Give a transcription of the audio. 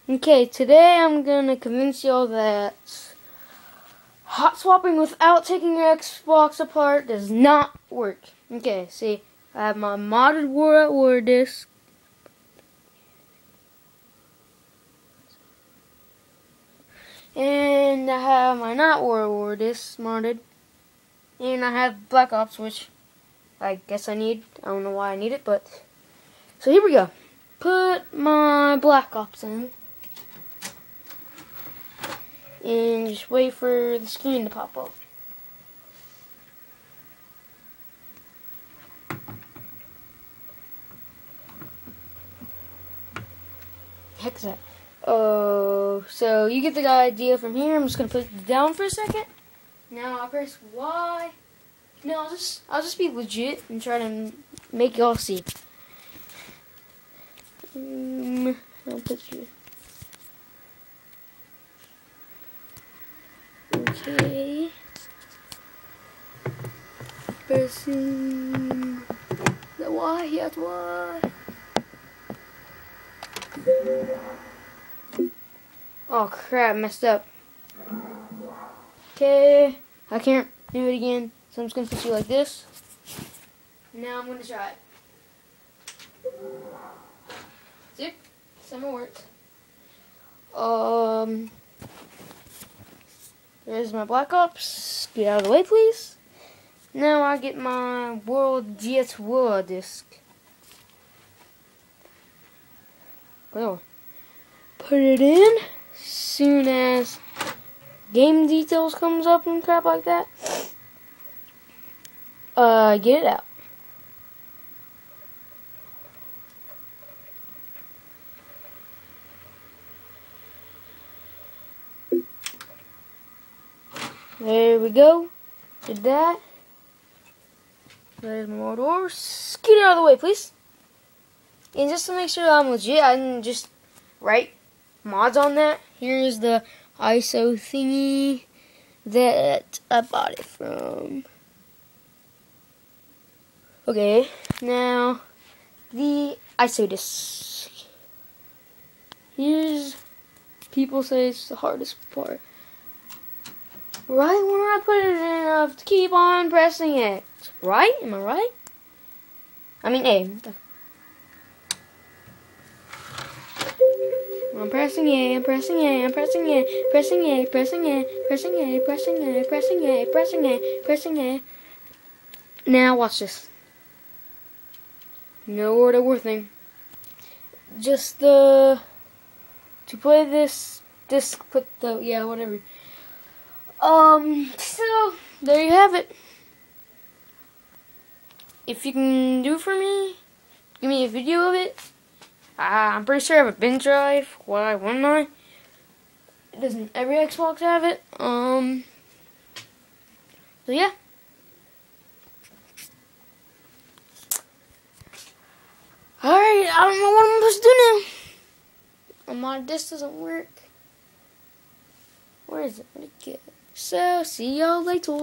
Okay, today I'm gonna convince y'all that hot swapping without taking your Xbox apart does not work. Okay, see, I have my modded War at War disc. And I have my not War at War disc modded. And I have Black Ops, which I guess I need. I don't know why I need it, but... So here we go. Put my Black Ops in. And just wait for the screen to pop up. The heck is that? Oh, so you get the idea from here. I'm just gonna put it down for a second. Now I'll press Y. No, I'll just be legit and try to make y'all see. I'll put you. Okay. Pressing the Y. Yeah, it's Y. Oh crap, messed up. Okay, I can't do it again, so I'm just gonna put you like this. Now I'm gonna try it. See? Some works. There's my Black Ops. Get out of the way, please. Now I get my World at War disc. Well, put it in. Soon as game details comes up and crap like that, get it out. There we go. Did that. There's my World War. Scoot it out of the way, please. And just to make sure I'm legit, I didn't just write mods on that. Here's the ISO thingy that I bought it from. Okay, now the ISO disc. Here's, people say it's the hardest part. Right when I put it in, I have to keep on pressing it. Right? Am I right? I mean, A. I'm pressing A, I'm pressing A, I'm pressing A, pressing A, pressing A, pressing A, pressing A, pressing A, pressing A, pressing A. Now watch this. No World at War thing. Just to play this disc, put the, yeah, whatever. So, there you have it. If you can do for me, give me a video of it. I'm pretty sure I have a bin drive. Why wouldn't I? Doesn't every Xbox have it? So yeah. Alright, I don't know what I'm supposed to do now. My disc doesn't work. Where is it? Where'd it go? So, see y'all later.